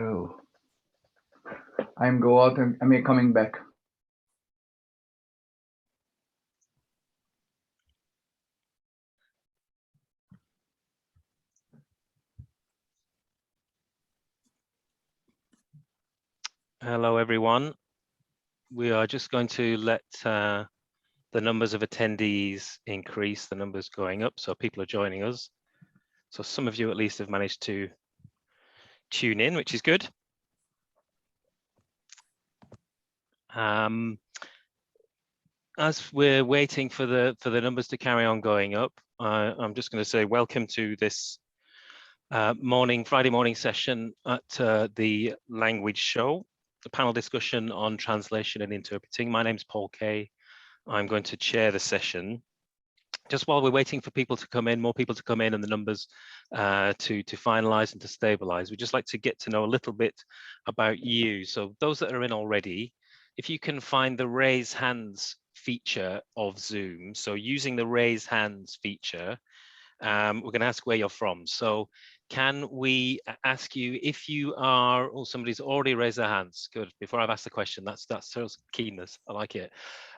Oh, I'm go out and I'm coming back. Hello, everyone. We are just going to let the numbers of attendees increase, the numbers going up, so people are joining us. So some of you at least have managed to tune in, which is good. As we're waiting for the numbers to carry on going up, I'm just going to say welcome to this Friday morning session at the Language Show, a panel discussion on translation and interpreting. My name's Paul Kay. I'm going to chair the session. Just while we're waiting for people to come in, more people to come in and the numbers to finalize and to stabilize, we'd just like to get to know a little bit about you. So those that are in already, if you can find the raise hands feature of Zoom. So using the raise hands feature, we're going to ask where you're from. So can we ask you if you are, oh, somebody's already raised their hands. Good. Before I've asked the question, that shows keenness. I like it.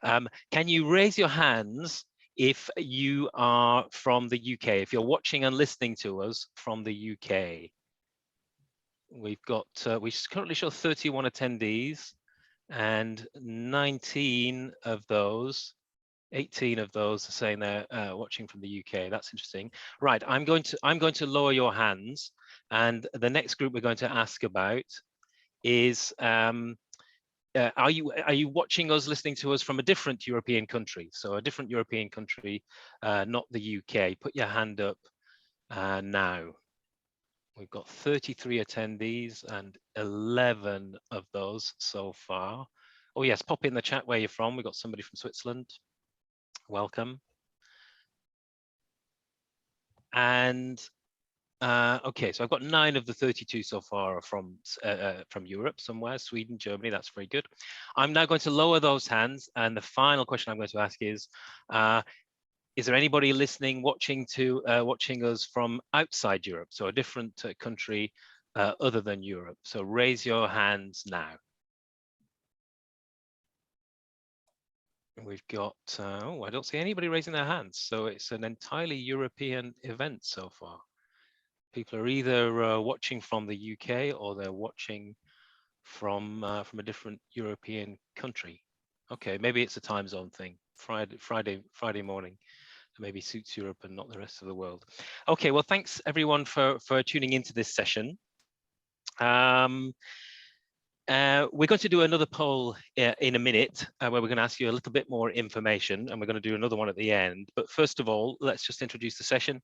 Can you raise your hands if you are from the UK, if you're watching and listening to us from the UK? We've got, we currently show 31 attendees and 18 of those are saying they're watching from the UK. That's interesting. Right, I'm going to lower your hands, and the next group we're going to ask about is are you watching us, listening to us from a different European country? So a different European country, not the UK. Put your hand up now. We've got 33 attendees and 11 of those so far. Oh yes, pop in the chat where you're from. We've got somebody from Switzerland. Welcome. And okay, so I've got 9 of the 32 so far are from Europe somewhere, Sweden, Germany. That's very good. I'm now going to lower those hands, and the final question I'm going to ask is there anybody listening, watching us from outside Europe, so a different country other than Europe? So raise your hands now. We've got, oh, I don't see anybody raising their hands. So it's an entirely European event so far. People are either watching from the UK or they're watching from a different European country. Okay, maybe it's a time zone thing. Friday morning maybe suits Europe and not the rest of the world. Okay, well, thanks everyone for tuning into this session. We're going to do another poll in a minute where we're going to ask you a little bit more information, and we're going to do another one at the end. But first of all, let's just introduce the session.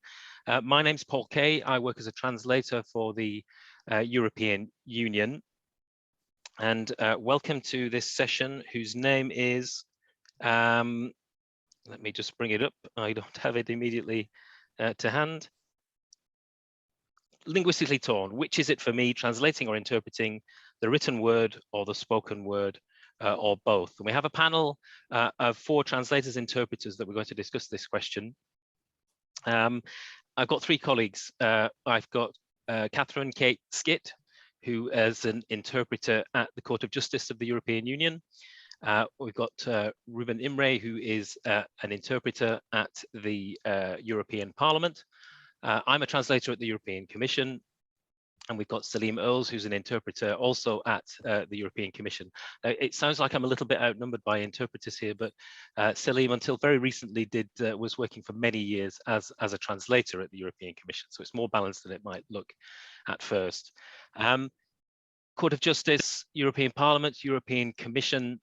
My name's Paul Kay. I work as a translator for the European Union. And welcome to this session, whose name is, let me just bring it up. I don't have it immediately to hand. Linguistically torn. Which is it for me, translating or interpreting the written word or the spoken word, or both? And we have a panel of 4 translators, interpreters that we're going to discuss this question. I've got 3 colleagues. I've got Catherine Kate Skitt, who is an interpreter at the Court of Justice of the European Union. We've got Ruben Imre, who is an interpreter at the European Parliament. I'm a translator at the European Commission, and we've got Salim Earls, who's an interpreter also at the European Commission. It sounds like I'm a little bit outnumbered by interpreters here, but Salim, until very recently, was working for many years as a translator at the European Commission, so it's more balanced than it might look at first. Court of Justice, European Parliament, European Commission.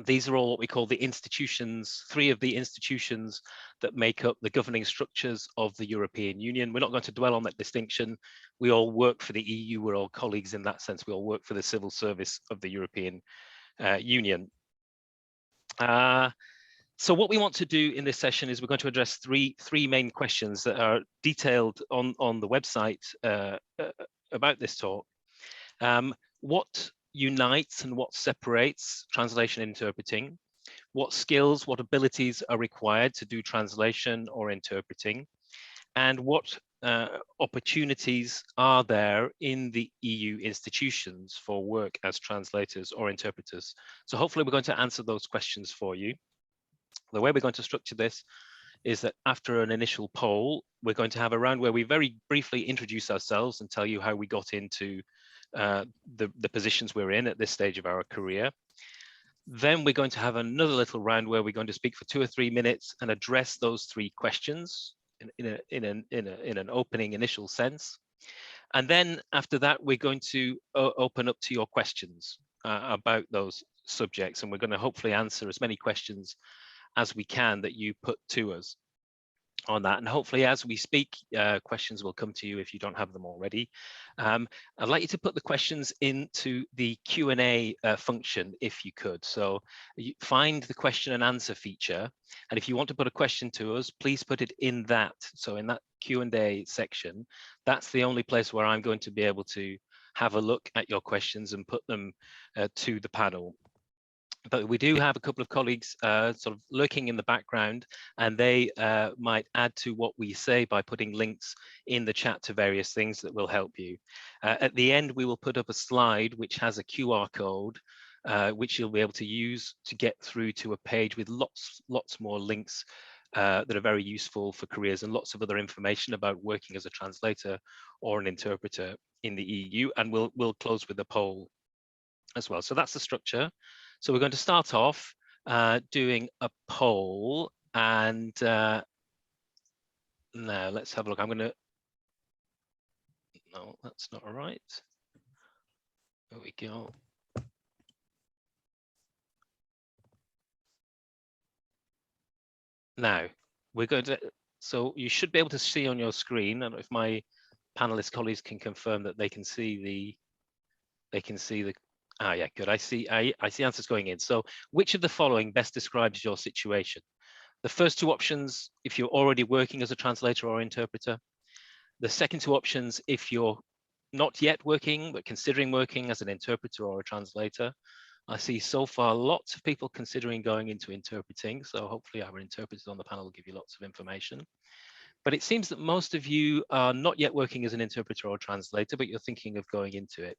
These are all what we call the institutions, 3 of the institutions that make up the governing structures of the European Union. We're not going to dwell on that distinction. We all work for the EU. We're all colleagues in that sense. We all work for the civil service of the European Union. So what we want to do in this session is we're going to address three main questions that are detailed on the website about this talk. What unites and what separates translation and interpreting? What skills, what abilities are required to do translation or interpreting? And what opportunities are there in the EU institutions for work as translators or interpreters? So hopefully we're going to answer those questions for you. The way we're going to structure this is that after an initial poll, we're going to have a round where we very briefly introduce ourselves and tell you how we got into the positions we're in at this stage of our career. Then we're going to have another little round where we're going to speak for 2 or 3 minutes and address those 3 questions in an opening initial sense. And then after that, we're going to open up to your questions about those subjects. And we're going to hopefully answer as many questions as we can that you put to us on that. And hopefully as we speak, questions will come to you if you don't have them already. I'd like you to put the questions into the Q&A function if you could. So you find the question and answer feature. And if you want to put a question to us, please put it in that. So in that Q&A section, that's the only place where I'm going to be able to have a look at your questions and put them to the panel. But we do have a couple of colleagues sort of lurking in the background, and they might add to what we say by putting links in the chat to various things that will help you. At the end, we will put up a slide which has a QR code, which you'll be able to use to get through to a page with lots more links that are very useful for careers and lots of other information about working as a translator or an interpreter in the EU. And we'll close with a poll as well. So that's the structure. So we're going to start off doing a poll, and now let's have a look. I'm going to, no, that's not right. There we go. Now we're going to, so you should be able to see on your screen, and if my panelist colleagues can confirm that they can see the, ah, yeah, good. I see answers going in. So which of the following best describes your situation? The first 2 options, if you're already working as a translator or interpreter. The second 2 options, if you're not yet working, but considering working as an interpreter or a translator. I see so far lots of people considering going into interpreting. So hopefully our interpreters on the panel will give you lots of information. But it seems that most of you are not yet working as an interpreter or translator, but you're thinking of going into it.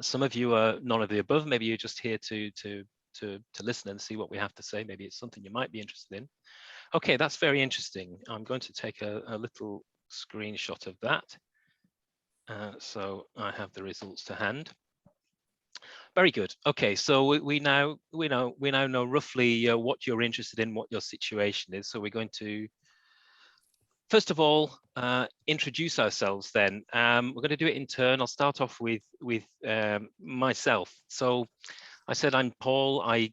Some of you are none of the above. Maybe you're just here to listen and see what we have to say. Maybe it's something you might be interested in. Okay, that's very interesting. I'm going to take a little screenshot of that. So I have the results to hand. Very good. Okay, so we now know roughly what you're interested in, what your situation is. So we're going to first of all, introduce ourselves then. We're going to do it in turn. I'll start off with myself. So I said I'm Paul. I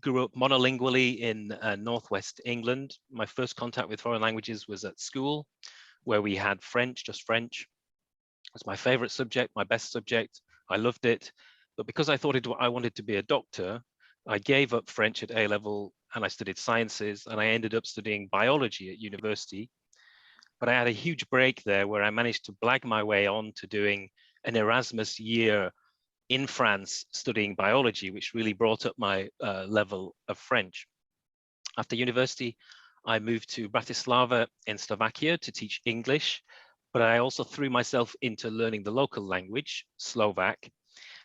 grew up monolingually in Northwest England. My first contact with foreign languages was at school, where we had French, just French. It was my favorite subject, my best subject. I loved it. But because I thought I wanted to be a doctor, I gave up French at A-level and I studied sciences, and I ended up studying biology at university. But I had a huge break there where I managed to blag my way on to doing an Erasmus year in France studying biology, which really brought up my level of French. After university, I moved to Bratislava in Slovakia to teach English, but I also threw myself into learning the local language, Slovak.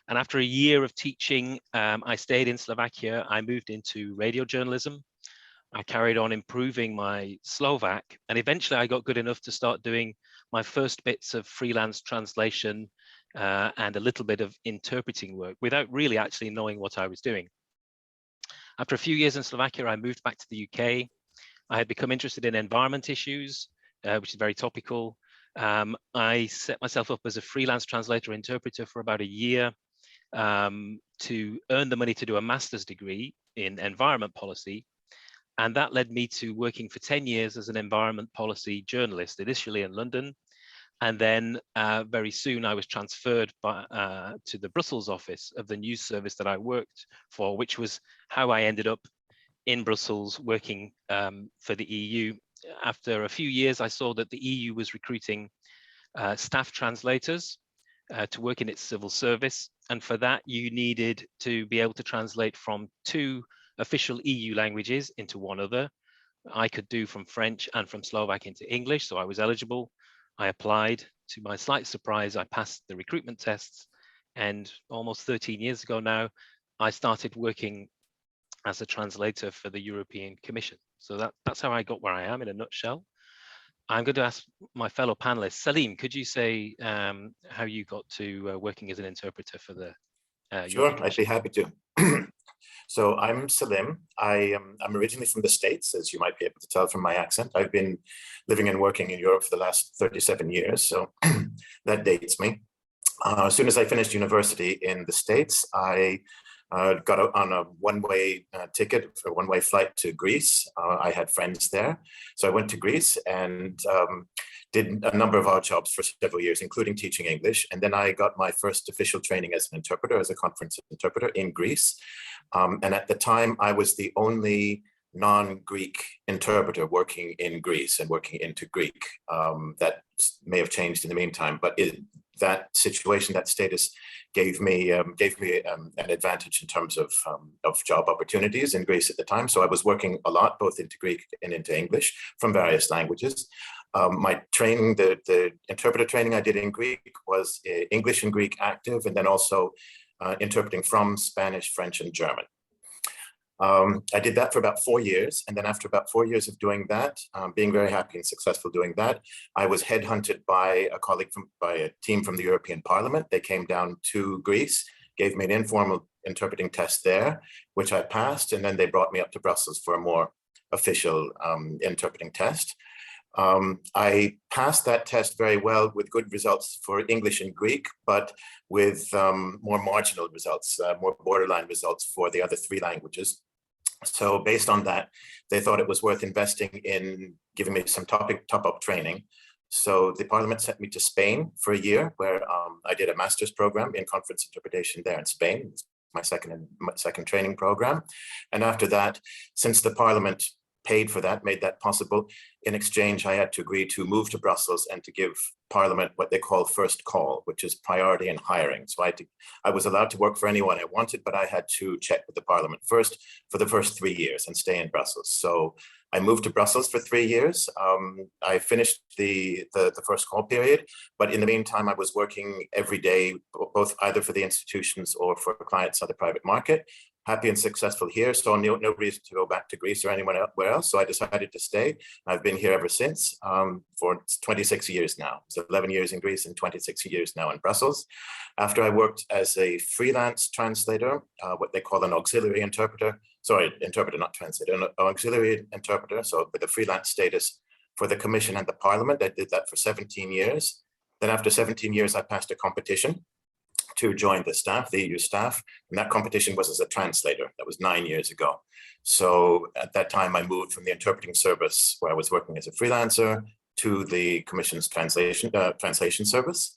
And after a year of teaching, I stayed in Slovakia. I moved into radio journalism. I carried on improving my Slovak, and eventually I got good enough to start doing my first bits of freelance translation and a little bit of interpreting work without really actually knowing what I was doing. After a few years in Slovakia, I moved back to the UK. I had become interested in environment issues, which is very topical. I set myself up as a freelance translator interpreter for about a year to earn the money to do a master's degree in environment policy. And that led me to working for 10 years as an environment policy journalist, initially in London. And then very soon I was transferred to the Brussels office of the news service that I worked for, which was how I ended up in Brussels working for the EU. After a few years, I saw that the EU was recruiting staff translators to work in its civil service. And for that, you needed to be able to translate from 2 official EU languages into one other. I could do from French and from Slovak into English, so I was eligible. I applied. To my slight surprise, I passed the recruitment tests, and almost 13 years ago now, I started working as a translator for the European Commission. So that's how I got where I am in a nutshell. I'm going to ask my fellow panelists. Salim, could you say how you got to working as an interpreter for the European Sure, I'd be Commission? happy to. So I'm Salim. I'm originally from the States, as you might be able to tell from my accent. I've been living and working in Europe for the last 37 years, so that dates me. As soon as I finished university in the States, I got on a one-way ticket for a one-way flight to Greece. I had friends there. So I went to Greece and did a number of odd jobs for several years, including teaching English. And then I got my first official training as an interpreter, as a conference interpreter in Greece. And at the time, I was the only non-Greek interpreter working in Greece and working into Greek. That may have changed in the meantime, but that situation, that status gave me an advantage in terms of job opportunities in Greece at the time. So I was working a lot, both into Greek and into English from various languages. My training, the interpreter training I did in Greek was English and Greek active, and then also interpreting from Spanish, French, and German. I did that for about 4 years. And then after about 4 years of doing that, being very happy and successful doing that, I was headhunted by a team from the European Parliament. They came down to Greece, gave me an informal interpreting test there, which I passed. And then they brought me up to Brussels for a more official interpreting test. I passed that test very well with good results for English and Greek, but with more marginal results, more borderline results for the other 3 languages. So based on that, they thought it was worth investing in giving me some top-up training. So the Parliament sent me to Spain for a year, where I did a master's program in conference interpretation there in Spain. It's my second training program. And after that, since the Parliament paid for that, made that possible, in exchange, I had to agree to move to Brussels and to give Parliament what they call first call, which is priority in hiring. So I was allowed to work for anyone I wanted, but I had to check with the Parliament first for the first 3 years and stay in Brussels. So I moved to Brussels for 3 years. I finished the first call period, but in the meantime, I was working every day, both either for the institutions or for clients on the private market. Happy and successful here, so no reason to go back to Greece or anywhere else. So I decided to stay. I've been here ever since for 26 years now. So 11 years in Greece and 26 years now in Brussels. After I worked as a freelance translator, what they call an auxiliary interpreter. Sorry, interpreter, not translator, an auxiliary interpreter. So with a freelance status for the Commission and the Parliament, I did that for 17 years. Then after 17 years, I passed a competition to join the staff, the EU staff, and that competition was as a translator. That was 9 years ago. So at that time, I moved from the interpreting service where I was working as a freelancer to the Commission's translation service.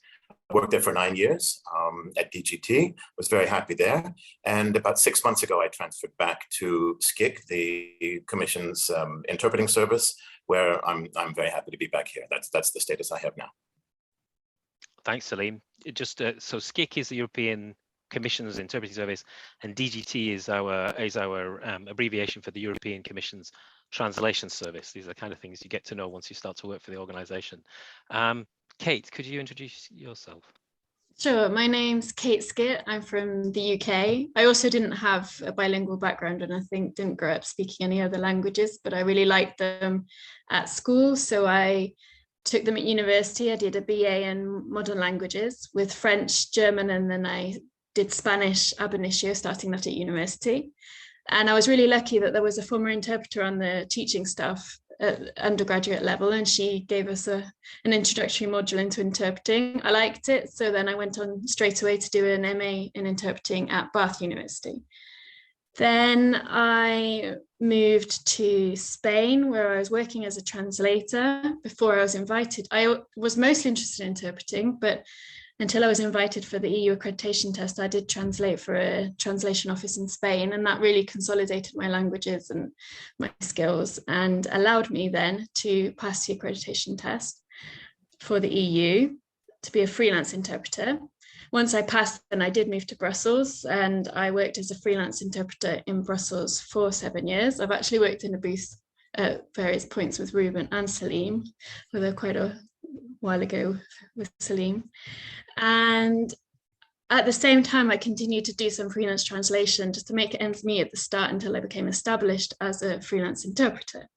I worked there for 9 years at DGT, was very happy there. And about 6 months ago, I transferred back to SCIC, the Commission's interpreting service, where I'm very happy to be back here. That's the status I have now. Thanks, Salim. So SCIC is the European Commission's interpreting service, and DGT is our abbreviation for the European Commission's translation service. These are the kind of things you get to know once you start to work for the organization. Kate, could you introduce yourself? Sure, my name's Kate Skitt. I'm from the UK. I also didn't have a bilingual background, and I think didn't grow up speaking any other languages, but I really liked them at school. So I took them at university. I did a BA in modern languages with French, German, and then I did Spanish ab initio, starting that at university. And I was really lucky that there was a former interpreter on the teaching staff at undergraduate level, and she gave us an introductory module into interpreting. I liked it, so then I went on straight away to do an MA in interpreting at Bath University. Then I moved to Spain, where I was working as a translator before I was invited. I was mostly interested in interpreting, but until I was invited for the EU accreditation test, I did translate for a translation office in Spain, and that really consolidated my languages and my skills and allowed me then to pass the accreditation test for the EU to be a freelance interpreter. Once I passed, then I did move to Brussels, and I worked as a freelance interpreter in Brussels for 7 years. I've actually worked in a booth at various points with Ruben and Salim, although quite a while ago with Salim. And at the same time, I continued to do some freelance translation just to make ends meet at the start until I became established as a freelance interpreter.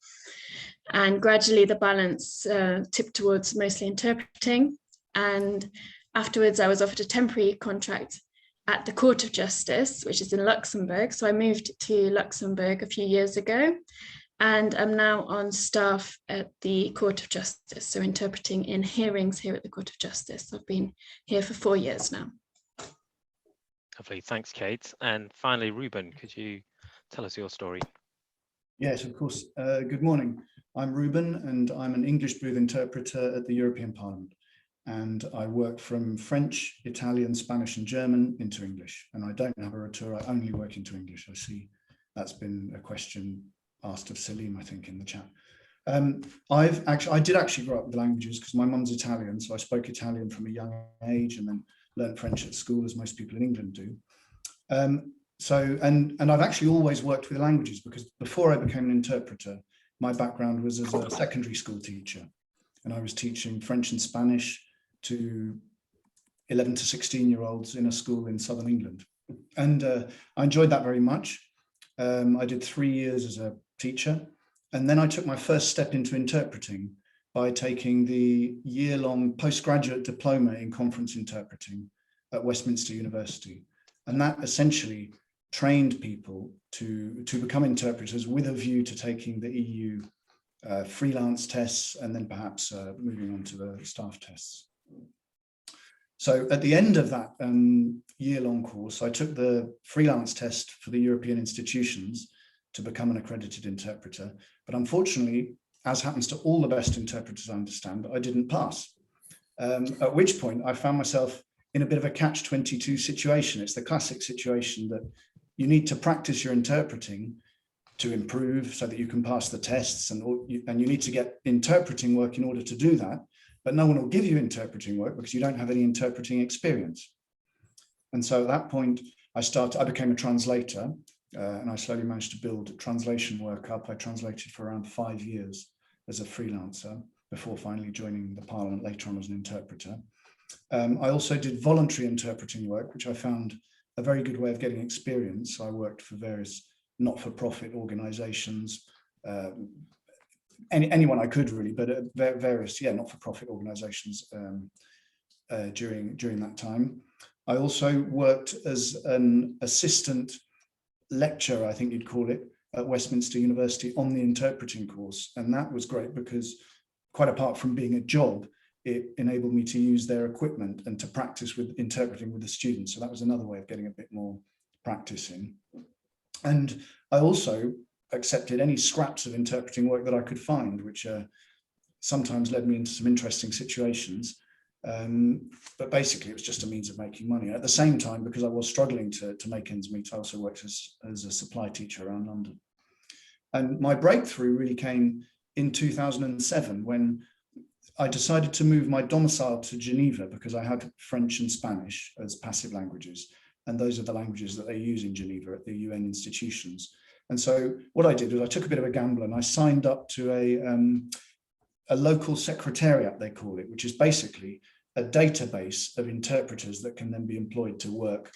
And gradually the balance tipped towards mostly interpreting. And afterwards, I was offered a temporary contract at the Court of Justice, which is in Luxembourg. So I moved to Luxembourg a few years ago, and I'm now on staff at the Court of Justice, so interpreting in hearings here at the Court of Justice. I've been here for 4 years now. Lovely, thanks, Kate. And finally, Ruben, could you tell us your story? Yes, of course. Good morning. I'm Ruben, and I'm an English booth interpreter at the European Parliament. And I work from French, Italian, Spanish, and German into English. And I don't have a retour, I only work into English. I see that's been a question asked of Salim, I think, in the chat. I did actually grow up with the languages because my mum's Italian, so I spoke Italian from a young age and then learned French at school, as most people in England do. And I've actually always worked with languages because before I became an interpreter, my background was as a secondary school teacher, and I was teaching French and Spanish to 11 to 16-year-olds in a school in southern England. And I enjoyed that very much. I did 3 years as a teacher, and then I took my first step into interpreting by taking the year-long postgraduate diploma in conference interpreting at Westminster University. And that essentially trained people to become interpreters with a view to taking the EU freelance tests and then perhaps moving on to the staff tests. So at the end of that year-long course, I took the freelance test for the European institutions to become an accredited interpreter. But unfortunately, as happens to all the best interpreters I understand, I didn't pass. At which point I found myself in a bit of a catch-22 situation. It's the classic situation that you need to practice your interpreting to improve so that you can pass the tests, and you need to get interpreting work in order to do that. But no one will give you interpreting work because you don't have any interpreting experience. And so at that point, I became a translator, and I slowly managed to build translation work up. I translated for around 5 years as a freelancer before finally joining the Parliament later on as an interpreter. I also did voluntary interpreting work, which I found a very good way of getting experience. So I worked for various not-for-profit organizations, anyone I could really, but various not-for-profit organizations during that time. I also worked as an assistant lecturer, I think you'd call it, at Westminster University on the interpreting course. And that was great because quite apart from being a job, it enabled me to use their equipment and to practice with interpreting with the students. So that was another way of getting a bit more practice in. And I also accepted any scraps of interpreting work that I could find, which sometimes led me into some interesting situations. But basically, it was just a means of making money. At the same time, because I was struggling to make ends meet, I also worked as a supply teacher around London. And my breakthrough really came in 2007 when I decided to move my domicile to Geneva because I had French and Spanish as passive languages. And those are the languages that they use in Geneva at the UN institutions. And so what I did was I took a bit of a gamble and I signed up to a local secretariat, they call it, which is basically a database of interpreters that can then be employed to work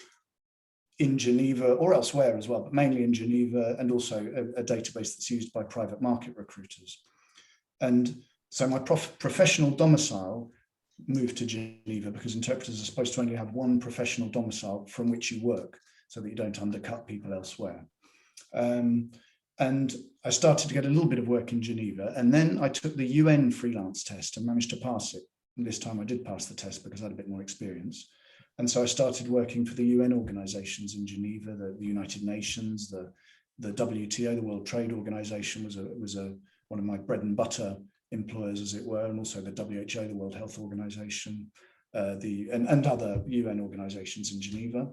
in Geneva or elsewhere as well, but mainly in Geneva, and also a database that's used by private market recruiters. And so my professional domicile moved to Geneva because interpreters are supposed to only have one professional domicile from which you work so that you don't undercut people elsewhere. And I started to get a little bit of work in Geneva, and then I took the UN freelance test and managed to pass it. And this time I did pass the test because I had a bit more experience. And so I started working for the UN organizations in Geneva, the United Nations, the WTO, the World Trade Organization was one of my bread and butter employers, as it were, and also the WHO, the World Health Organization, and other UN organizations in Geneva.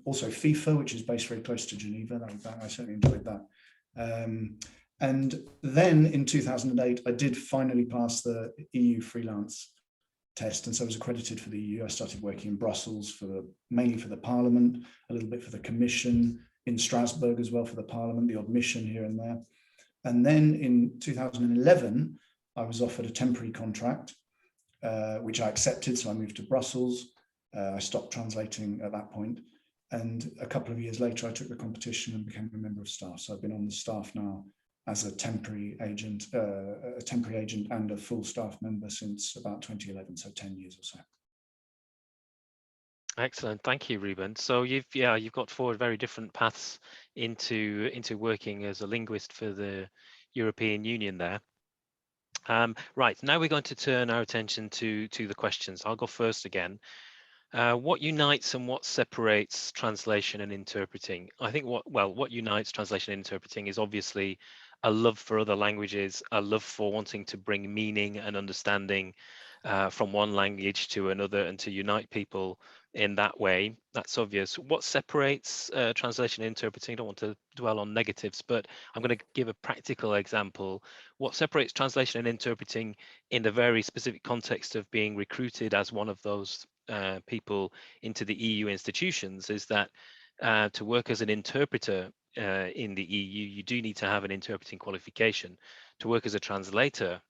Also FIFA, which is based very close to Geneva. I certainly enjoyed that. And then in 2008, I did finally pass the EU freelance test, and so I was accredited for the EU. I started working in Brussels mainly for the Parliament, a little bit for the Commission, in Strasbourg as well for the Parliament, the odd mission here and there. And then in 2011, I was offered a temporary contract, which I accepted. So I moved to Brussels. I stopped translating at that point. And a couple of years later, I took the competition and became a member of staff. So I've been on the staff now as a temporary agent and a full staff member since about 2011, so 10 years or so. Excellent, thank you, Ruben. So you've got 4 very different paths into working as a linguist for the European Union there. Right, now we're going to turn our attention to the questions. I'll go first again. What unites and what separates translation and interpreting? I think what unites translation and interpreting is obviously a love for other languages, a love for wanting to bring meaning and understanding from one language to another and to unite people in that way. That's obvious. What separates translation and interpreting? I don't want to dwell on negatives, but I'm going to give a practical example. What separates translation and interpreting in the very specific context of being recruited as one of those people into the EU institutions is that to work as an interpreter in the EU, you do need to have an interpreting qualification. To work as a translator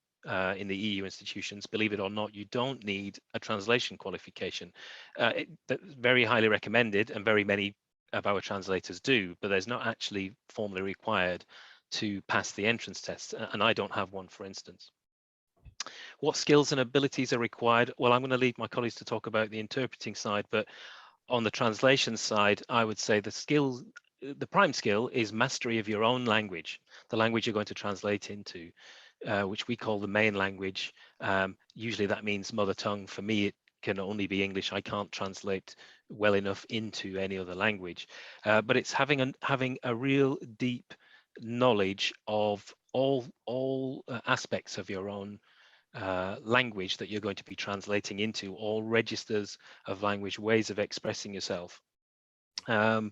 in the EU institutions, believe it or not, you don't need a translation qualification. That's very highly recommended, and very many of our translators do, but there's not actually formally required to pass the entrance test, and I don't have one, for instance. What skills and abilities are required? Well, I'm going to leave my colleagues to talk about the interpreting side, but on the translation side, I would say the prime skill is mastery of your own language, the language you're going to translate into, which we call the main language. Usually that means mother tongue. For me, it can only be English. I can't translate well enough into any other language, but it's having a real deep knowledge of all aspects of your own language that you're going to be translating into, all registers of language, ways of expressing yourself. I'd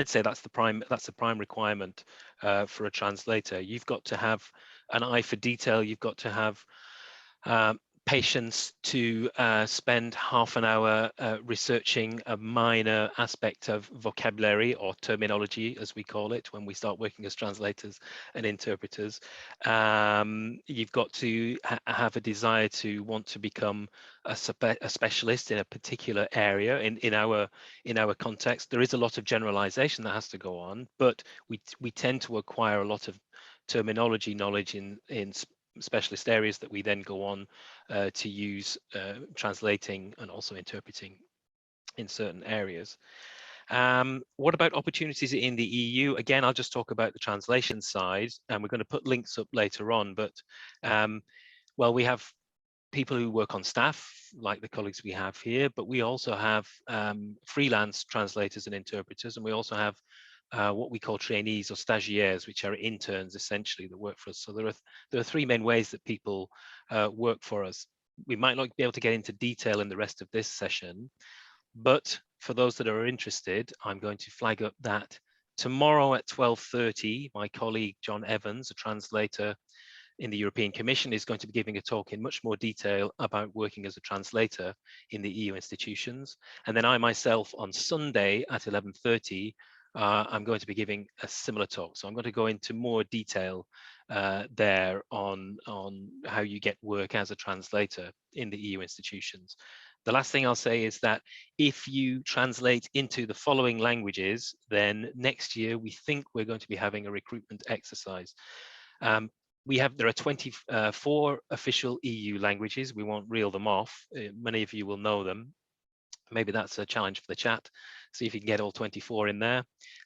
say that's the prime requirement for a translator. You've got to have an eye for detail. You've got to have patience to spend half an hour researching a minor aspect of vocabulary or terminology, as we call it, when we start working as translators and interpreters. You've got to have a desire to want to become a specialist in a particular area. In our context, there is a lot of generalization that has to go on, but we tend to acquire a lot of terminology knowledge in specialist areas that we then go on to use translating and also interpreting in certain areas. What about opportunities in the EU? Again, I'll just talk about the translation side, and we're going to put links up later on, but well, we have people who work on staff, like the colleagues we have here, but we also have freelance translators and interpreters, and we also have what we call trainees or stagiaires, which are interns essentially that work for us. So there are 3 main ways that people work for us. We might not be able to get into detail in the rest of this session, but for those that are interested, I'm going to flag up that tomorrow at 12:30, my colleague John Evans, a translator in the European Commission, is going to be giving a talk in much more detail about working as a translator in the EU institutions. And then I myself on Sunday at 11:30, I'm going to be giving a similar talk. So I'm going to go into more detail there on how you get work as a translator in the EU institutions. The last thing I'll say is that if you translate into the following languages, then next year we think we're going to be having a recruitment exercise. There are 24 official EU languages. We won't reel them off. Many of you will know them. Maybe that's a challenge for the chat. See if you can get all 24 in there.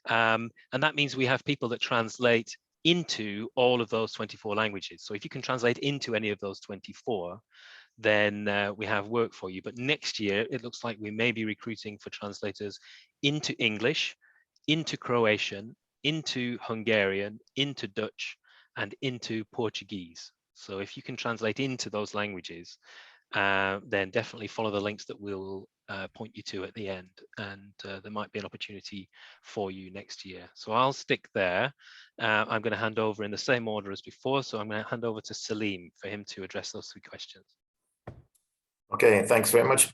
And that means we have people that translate into all of those 24 languages. So if you can translate into any of those 24, then we have work for you. But next year, it looks like we may be recruiting for translators into English, into Croatian, into Hungarian, into Dutch, and into Portuguese. So if you can translate into those languages, then definitely follow the links that we'll point you to at the end, and there might be an opportunity for you next year. So I'll stick there. I'm going to hand over in the same order as before, so I'm going to hand over to Salim for him to address those 3 questions. Okay, thanks very much.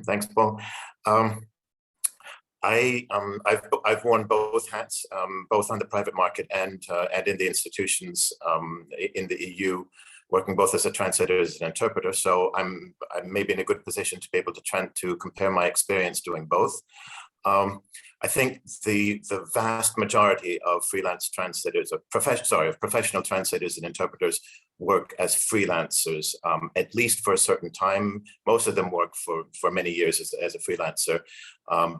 Thanks, Paul. I've worn both hats, both on the private market and in the institutions in the EU, working both as a translator as an interpreter. So I'm maybe in a good position to be able to compare my experience doing both. I think the vast majority of freelance translators, of professional translators and interpreters work as freelancers, at least for a certain time. Most of them work for many years as a freelancer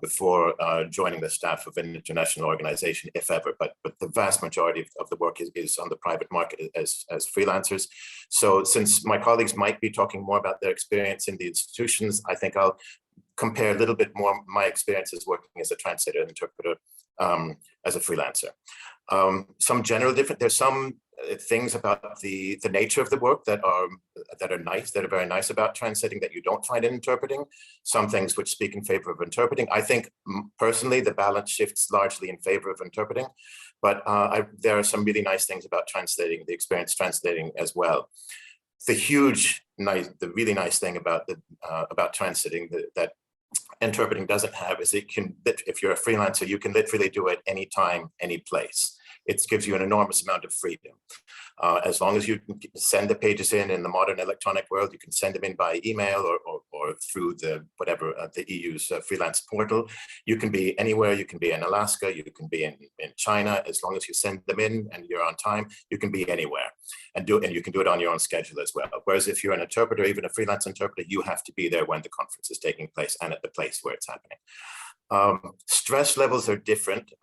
before joining the staff of an international organization, if ever. But the vast majority of the work is on the private market as freelancers. So since my colleagues might be talking more about their experience in the institutions, I think I'll compare a little bit more my experiences working as a translator and interpreter as a freelancer. There's some things about the nature of the work that are very nice about translating that you don't find in interpreting. Some things which speak in favor of interpreting. I think personally the balance shifts largely in favor of interpreting, but there are some really nice things about translating, the experience translating as well. The really nice thing about translating that interpreting doesn't have is if you're a freelancer, you can literally do it anytime, any place. It gives you an enormous amount of freedom. As long as you send the pages in the modern electronic world, you can send them in by email or through the EU's freelance portal. You can be anywhere. You can be in Alaska. You can be in China. As long as you send them in and you're on time, you can be anywhere and you can do it on your own schedule as well. Whereas if you're an interpreter, even a freelance interpreter, you have to be there when the conference is taking place and at the place where it's happening. Stress levels are different.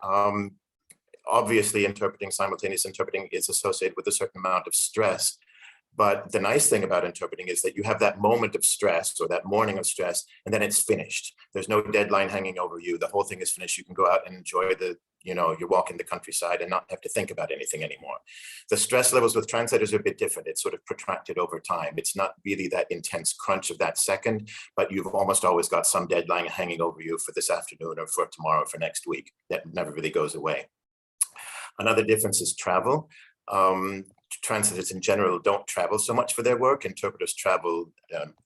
Obviously, simultaneous interpreting is associated with a certain amount of stress. But the nice thing about interpreting is that you have that moment of stress or that morning of stress, and then it's finished. There's no deadline hanging over you. The whole thing is finished. You can go out and enjoy your walk in the countryside and not have to think about anything anymore. The stress levels with translators are a bit different. It's sort of protracted over time. It's not really that intense crunch of that second, but you've almost always got some deadline hanging over you for this afternoon or for tomorrow or for next week. That never really goes away. Another difference is travel. Translators in general don't travel so much for their work. Interpreters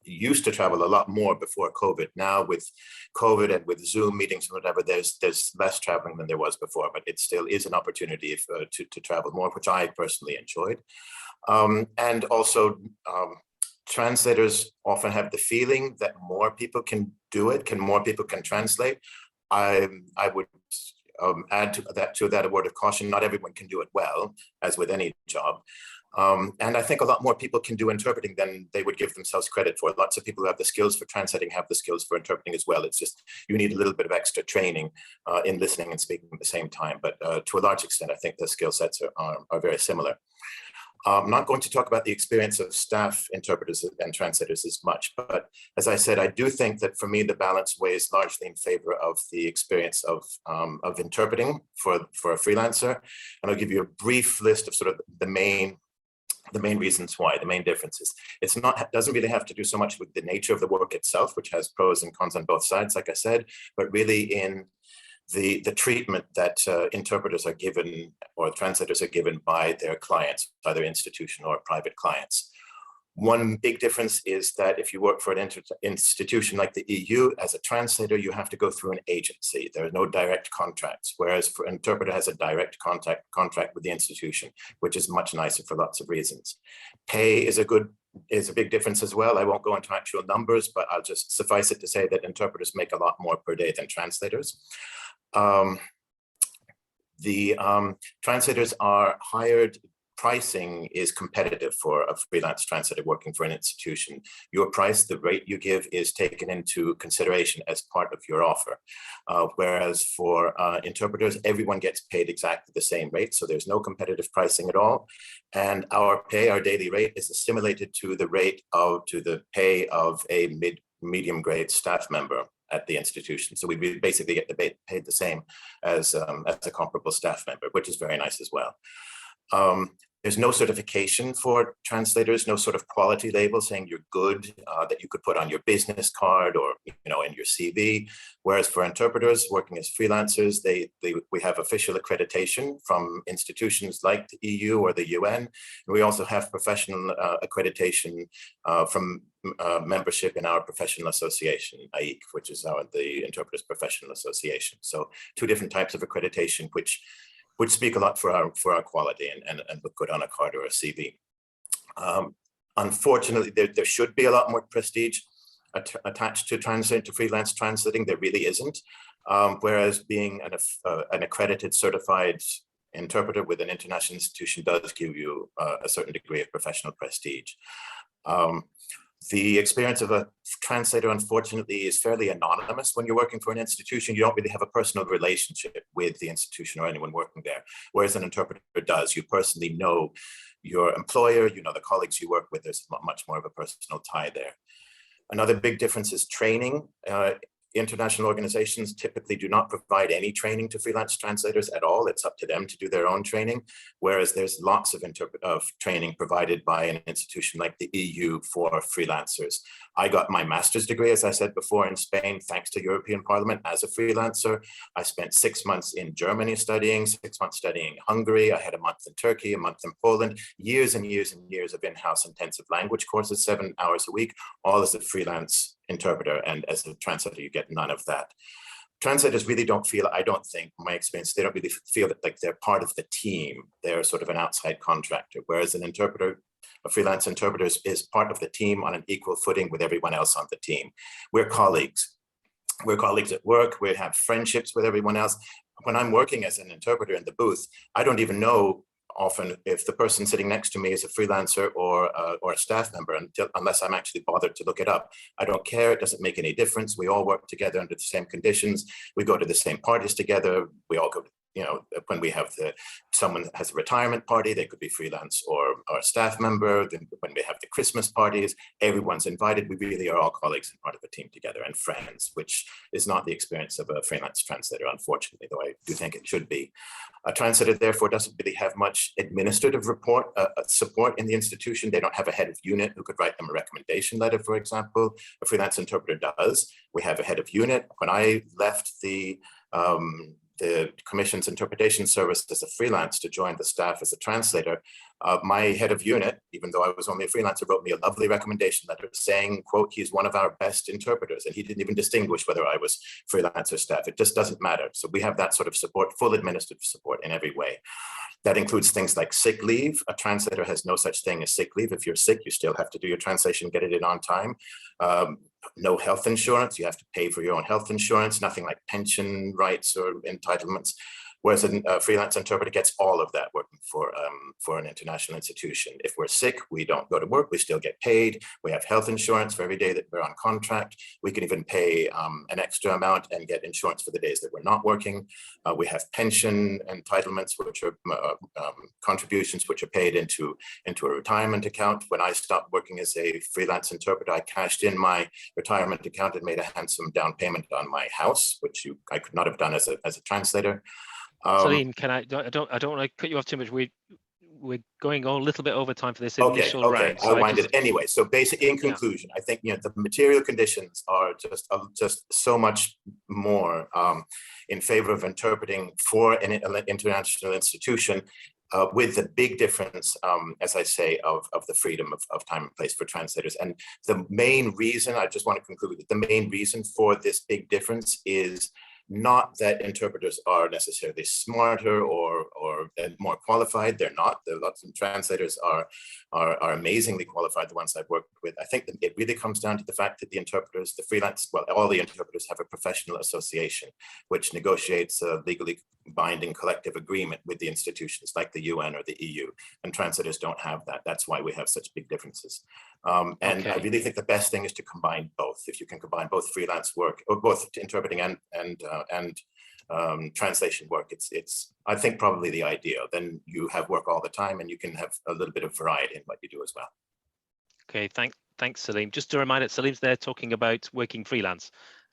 used to travel a lot more before COVID. Now with COVID and with Zoom meetings and whatever, there's less traveling than there was before, but it still is an opportunity to travel more, which I personally enjoyed. And also translators often have the feeling that more people can do it, more people can translate. I would add to that a word of caution. Not everyone can do it well, as with any job. And I think a lot more people can do interpreting than they would give themselves credit for. Lots of people who have the skills for translating have the skills for interpreting as well. It's just you need a little bit of extra training in listening and speaking at the same time. But to a large extent, I think the skill sets are very similar. I'm not going to talk about the experience of staff interpreters and translators as much, but as I said, I do think that for me, the balance weighs largely in favor of the experience of interpreting for a freelancer. And I'll give you a brief list of sort of the main reasons why, the main differences. Doesn't really have to do so much with the nature of the work itself, which has pros and cons on both sides, like I said, but really in the treatment that interpreters are given or translators are given by their clients, either institution or private clients. One big difference is that if you work for an institution like the EU, as a translator, you have to go through an agency. There are no direct contracts, whereas for an interpreter has a direct contract with the institution, which is much nicer for lots of reasons. Pay is a big difference as well. I won't go into actual numbers, but I'll just suffice it to say that interpreters make a lot more per day than translators. Translators are hired. Pricing is competitive for a freelance translator working for an institution. Your price, the rate you give, is taken into consideration as part of your offer. Whereas for interpreters, everyone gets paid exactly the same rate, so there's no competitive pricing at all. And our daily rate, is assimilated to the pay of a medium grade staff member at the institution. So we basically get paid the same as a comparable staff member, which is very nice as well. There's no certification for translators, no sort of quality label saying you're good that you could put on your business card or in your CV. Whereas for interpreters working as freelancers, we have official accreditation from institutions like the EU or the UN. And we also have professional accreditation from membership in our professional association, AIC, which is the Interpreters Professional Association. So 2 different types of accreditation, which speak a lot for our quality and look good on a card or a CV. Unfortunately, there should be a lot more prestige attached to freelance translating. There really isn't. Whereas being an accredited certified interpreter with an international institution does give you a certain degree of professional prestige. The experience of a translator, unfortunately, is fairly anonymous when you're working for an institution. You don't really have a personal relationship with the institution or anyone working there, whereas an interpreter does. You personally know your employer, you know the colleagues you work with. There's much more of a personal tie there. Another big difference is training. International organizations typically do not provide any training to freelance translators at all. It's up to them to do their own training, whereas there's lots of training provided by an institution like the EU for freelancers. I got my master's degree, as I said before, in Spain, thanks to European Parliament as a freelancer. I spent 6 months in Germany studying, 6 months studying Hungary. I had a month in Turkey, a month in Poland, years and years and years of in-house intensive language courses, 7 hours a week, all as a freelance interpreter, and as a translator you get none of that. Translators really don't feel, I don't think, in my experience, they don't really feel that like they're part of the team. They're sort of an outside contractor, whereas an interpreter, a freelance interpreter, is part of the team on an equal footing with everyone else on the team. We're colleagues. We're colleagues at work. We have friendships with everyone else. When I'm working as an interpreter in the booth, I don't even know often if the person sitting next to me is a freelancer or a staff member, unless I'm actually bothered to look it up. I don't care, it doesn't make any difference. We all work together under the same conditions. We go to the same parties together. We all go, when we have someone has a retirement party, they could be freelance or a staff member. Then when we have the Christmas parties, everyone's invited. We really are all colleagues and part of a team together and friends, which is not the experience of a freelance translator, unfortunately, though I do think it should be. A translator, therefore, doesn't really have much administrative support in the institution. They don't have a head of unit who could write them a recommendation letter, for example. A freelance interpreter does. We have a head of unit. When I left the Commission's interpretation service as a freelance to join the staff as a translator, my head of unit, even though I was only a freelancer, wrote me a lovely recommendation letter saying, quote, he's one of our best interpreters. And he didn't even distinguish whether I was freelance or staff. It just doesn't matter. So we have that sort of support, full administrative support in every way. That includes things like sick leave. A translator has no such thing as sick leave. If you're sick, you still have to do your translation, get it in on time. No health insurance. You have to pay for your own health insurance, nothing like pension rights or entitlements. Whereas a freelance interpreter gets all of that working for an international institution. If we're sick, we don't go to work, we still get paid. We have health insurance for every day that we're on contract. We can even pay an extra amount and get insurance for the days that we're not working. We have pension entitlements, which are contributions which are paid into a retirement account. When I stopped working as a freelance interpreter, I cashed in my retirement account and made a handsome down payment on my house, which I could not have done as a translator. Salim, I don't want to cut you off too much. We're going a little bit over time for this initial round. So I'll wind it anyway. So basically, in conclusion, I think the material conditions are just so much more in favor of interpreting for an international institution, with the big difference, as I say, of the freedom of time and place for translators. And the main reason, I just want to conclude that the main reason for this big difference is not that interpreters are necessarily smarter or more qualified. They're not. There are lots of translators are amazingly qualified, the ones I've worked with. I think that it really comes down to the fact that the interpreters, all the interpreters have a professional association, which negotiates a legally binding collective agreement with the institutions like the UN or the EU, and translators don't have that. That's why we have such big differences. And I really think the best thing is to combine both. If you can combine both freelance work, or both interpreting and translation work, it's I think probably the ideal. Then you have work all the time, and you can have a little bit of variety in what you do as well. Okay, thanks, Salim. Just a reminder, Salim's there talking about working freelance.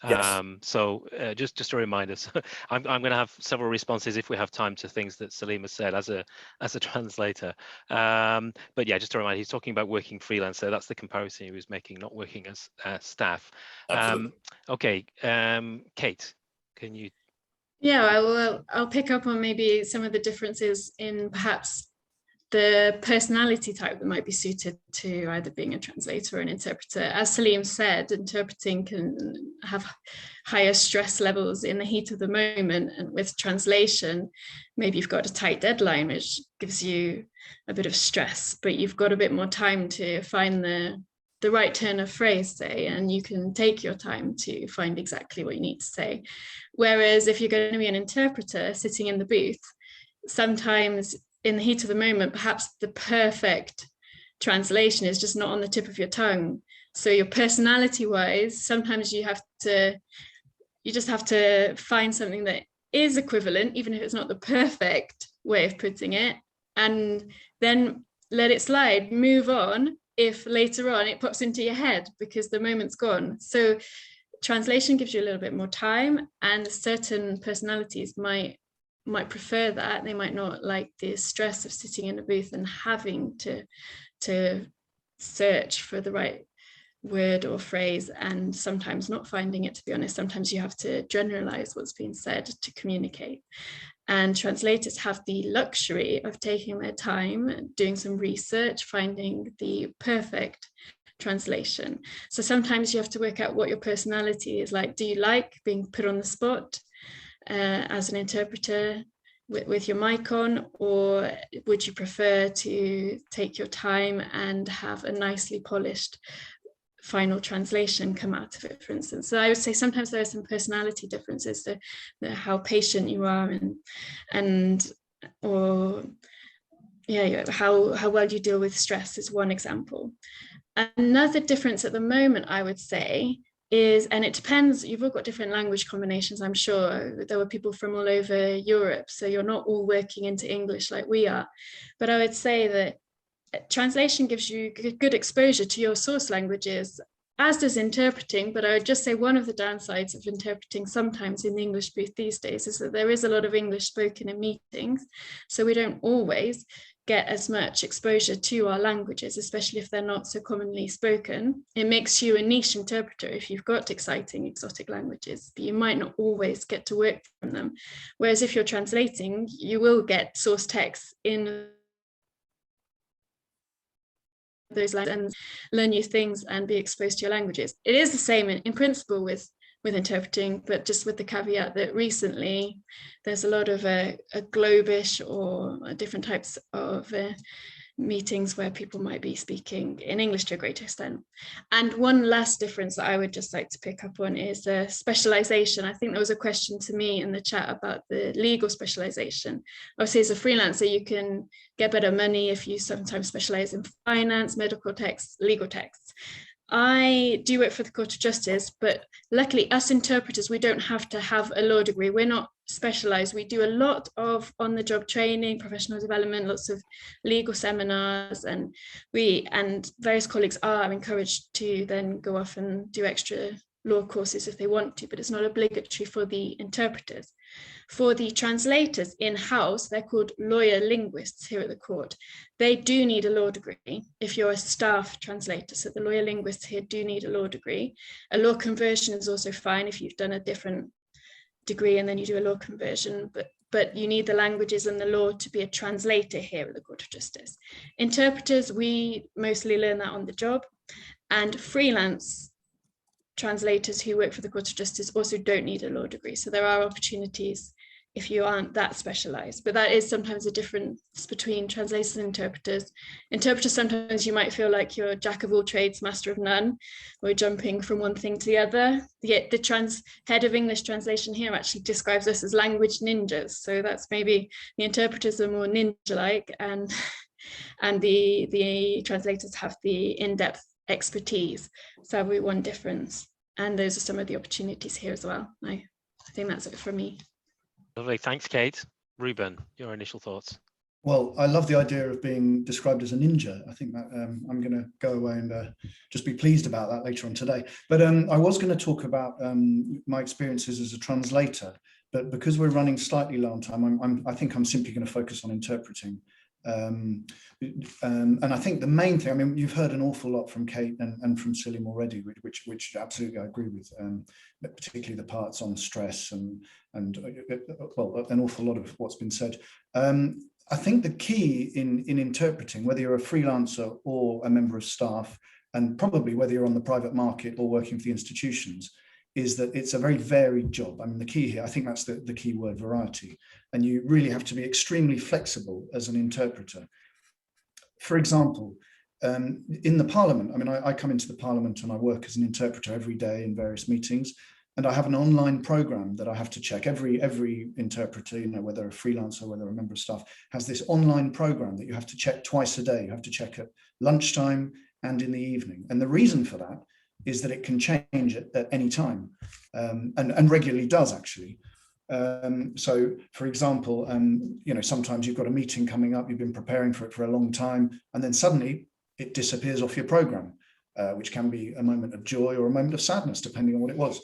Yes. So just a reminder, so I'm going to have several responses if we have time to things that Salim has said as a translator. But yeah, just a reminder, he's talking about working freelance. So that's the comparison he was making, not working as staff. Absolutely. Okay, Kate, can you? Yeah, I'll pick up on maybe some of the differences in perhaps the personality type that might be suited to either being a translator or an interpreter. As Salim said, interpreting can have higher stress levels in the heat of the moment, and with translation, maybe you've got a tight deadline, which gives you a bit of stress, but you've got a bit more time to find the right turn of phrase, say, and you can take your time to find exactly what you need to say. Whereas if you're going to be an interpreter sitting in the booth, sometimes in the heat of the moment, perhaps the perfect translation is just not on the tip of your tongue. So your personality wise, sometimes you just have to find something that is equivalent, even if it's not the perfect way of putting it, and then let it slide, move on if later on it pops into your head because the moment's gone. So translation gives you a little bit more time, and certain personalities might prefer that. They might not like the stress of sitting in a booth and having to search for the right word or phrase, and sometimes not finding it, to be honest. Sometimes you have to generalize what's being said to communicate. And translators have the luxury of taking their time, doing some research, finding the perfect translation. So sometimes you have to work out what your personality is like. Do you like being put on the spot as an interpreter with your mic on, or would you prefer to take your time and have a nicely polished final translation come out of it, for instance? So I would say sometimes there are some personality differences to how patient you are, and or yeah, how well you deal with stress is one example. Another difference at the moment, I would say, is, and it depends, you've all got different language combinations, I'm sure. There were people from all over Europe, so you're not all working into English like we are. But I would say that translation gives you good exposure to your source languages, as does interpreting. But I would just say one of the downsides of interpreting sometimes in the English booth these days is that there is a lot of English spoken in meetings. So we don't always get as much exposure to our languages, especially if they're not so commonly spoken. It makes you a niche interpreter if you've got exciting exotic languages, but you might not always get to work from them. Whereas if you're translating, you will get source text in those languages and learn new things and be exposed to your languages. It is the same in principle with interpreting, but just with the caveat that recently there's a lot of a globish or different types of meetings where people might be speaking in English to a great extent. And one last difference that I would just like to pick up on is specialization. I think there was a question to me in the chat about the legal specialization. Obviously, as a freelancer, you can get better money if you sometimes specialize in finance, medical texts, legal texts. I do work for the Court of Justice, but luckily us interpreters, we don't have to have a law degree. We're not specialized. We do a lot of on-the-job training, professional development, lots of legal seminars, and various colleagues are encouraged to then go off and do extra law courses if they want to, but it's not obligatory for the interpreters. For the translators in-house, they're called lawyer linguists here at the court. They do need a law degree if you're a staff translator. So the lawyer linguists here do need a law degree. A law conversion is also fine if you've done a different degree and then you do a law conversion, but you need the languages and the law to be a translator here at the Court of Justice. Interpreters, we mostly learn that on the job, and freelance translators who work for the Court of Justice also don't need a law degree. So there are opportunities if you aren't that specialized, but that is sometimes a difference between translators and interpreters. Interpreters, sometimes you might feel like you're jack of all trades, master of none, or jumping from one thing to the other. The head of English translation here actually describes us as language ninjas. So that's maybe the interpreters are more ninja-like, and the translators have the in-depth expertise. So that would be one difference. And those are some of the opportunities here as well. I think that's it for me. Lovely, thanks, Kate. Ruben, your initial thoughts. Well, I love the idea of being described as a ninja. I think that I'm going to go away and just be pleased about that later on today. But I was going to talk about my experiences as a translator, but because we're running slightly low on time, I think I'm simply going to focus on interpreting. And I think the main thing, I mean, you've heard an awful lot from Kate and from Salim already, which absolutely I agree with, particularly the parts on stress and well, an awful lot of what's been said. I think the key in interpreting, whether you're a freelancer or a member of staff, and probably whether you're on the private market or working for the institutions, is that it's a very varied job. I mean, the key here, I think that's the key word, variety. And you really have to be extremely flexible as an interpreter. For example, in the Parliament, I mean, I come into the Parliament and I work as an interpreter every day in various meetings. And I have an online program that I have to check. Every interpreter, you know, whether a freelancer, whether a member of staff, has this online program that you have to check twice a day. You have to check at lunchtime and in the evening. And the reason for that is that it can change at any time, and regularly does actually. So, for example, you know, sometimes you've got a meeting coming up, you've been preparing for it for a long time, and then suddenly it disappears off your program, which can be a moment of joy or a moment of sadness, depending on what it was.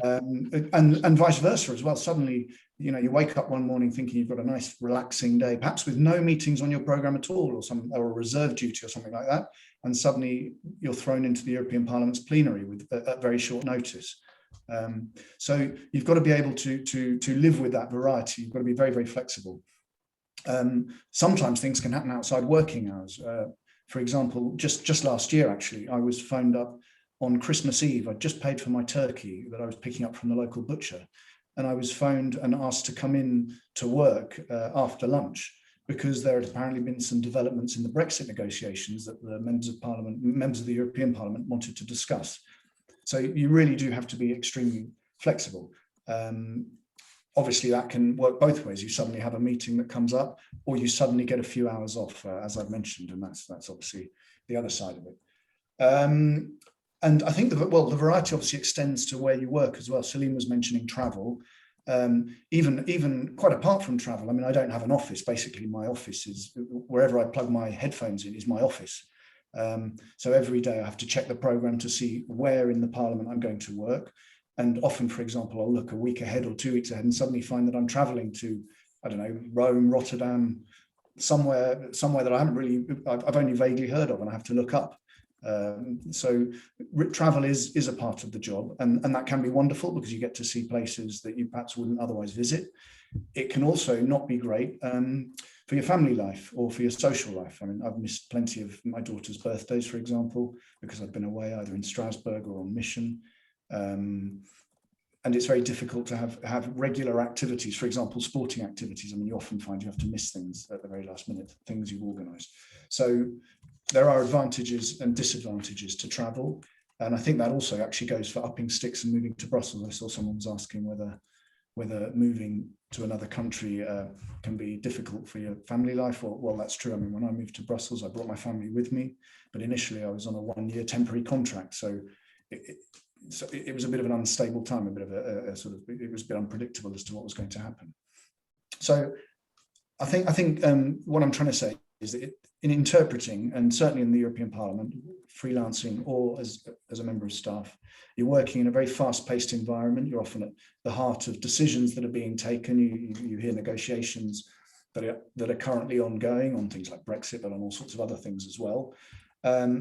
And vice versa as well. Suddenly, you know, you wake up one morning thinking you've got a nice relaxing day, perhaps with no meetings on your program at all, or a reserve duty or something like that, and suddenly you're thrown into the European Parliament's plenary with at very short notice. So you've got to be able to live with that variety. You've got to be very, very flexible. Sometimes things can happen outside working hours. For example, just last year, actually, I was phoned up on Christmas Eve. I'd just paid for my turkey that I was picking up from the local butcher. And I was phoned and asked to come in to work after lunch, because there had apparently been some developments in the Brexit negotiations that the members of the European Parliament wanted to discuss. So you really do have to be extremely flexible. Obviously, that can work both ways. You suddenly have a meeting that comes up, or you suddenly get a few hours off, as I've mentioned, and that's obviously the other side of it. And I think the variety obviously extends to where you work as well. Salim was mentioning travel. Even quite apart from travel, I mean, I don't have an office. Basically, my office is wherever I plug my headphones in is my office. So every day I have to check the program to see where in the Parliament I'm going to work. And often, for example, I'll look a week ahead or 2 weeks ahead and suddenly find that I'm traveling to, I don't know, Rome, Rotterdam, somewhere that I've only vaguely heard of, and I have to look up. So travel is a part of the job, and that can be wonderful because you get to see places that you perhaps wouldn't otherwise visit. It can also not be great for your family life or for your social life. I mean, I've missed plenty of my daughter's birthdays, for example, because I've been away either in Strasbourg or on mission. And it's very difficult to have regular activities, for example, sporting activities. I mean, you often find you have to miss things at the very last minute, things you've organised. So there are advantages and disadvantages to travel. And I think that also actually goes for upping sticks and moving to Brussels. I saw someone was asking whether moving to another country can be difficult for your family life. Well, that's true. I mean, when I moved to Brussels, I brought my family with me, but initially I was on a 1-year temporary contract. So it was a bit of an unstable time, a bit of it was a bit unpredictable as to what was going to happen. So I think what I'm trying to say is that in interpreting, and certainly in the European Parliament, freelancing or as a member of staff, you're working in a very fast-paced environment. You're often at the heart of decisions that are being taken. You hear negotiations that are currently ongoing on things like Brexit, but on all sorts of other things as well.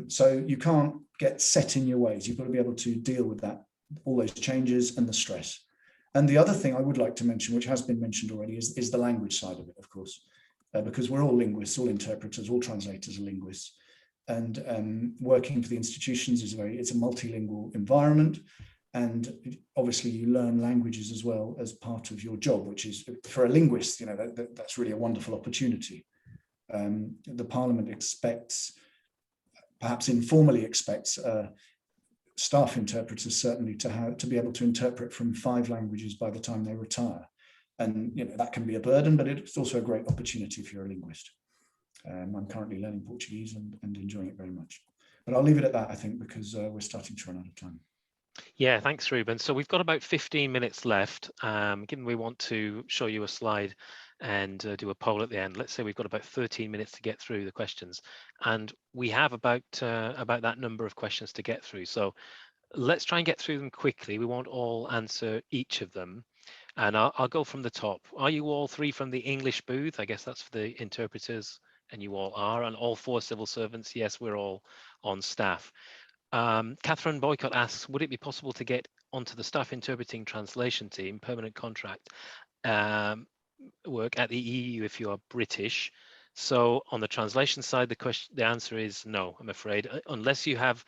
So you can't get set in your ways. You've got to be able to deal with that, all those changes and the stress. And the other thing I would like to mention, which has been mentioned already, is the language side of it, of course, because we're all linguists, all interpreters, all translators are linguists. And working for the institutions it's a multilingual environment. And obviously you learn languages as well as part of your job, which is, for a linguist, you know, that's really a wonderful opportunity. The Parliament perhaps informally expects staff interpreters certainly to be able to interpret from 5 languages by the time they retire. And you know, that can be a burden, but it's also a great opportunity if you're a linguist. I'm currently learning Portuguese and enjoying it very much. But I'll leave it at that, I think, because we're starting to run out of time. Yeah, thanks, Ruben. So we've got about 15 minutes left, given we want to show you a slide and do a poll at the end. Let's say we've got about 13 minutes to get through the questions, and we have about that number of questions to get through. So let's try and get through them quickly. We won't all answer each of them. And I'll go from the top. Are you all three from the English booth? I guess that's for the interpreters, and you all are. And all 4 civil servants? Yes, we're all on staff. Catherine Boycott asks, would it be possible to get onto the staff interpreting translation team, permanent contract, work at the EU if you are British? So on the translation side, the answer is no, I'm afraid. Unless you have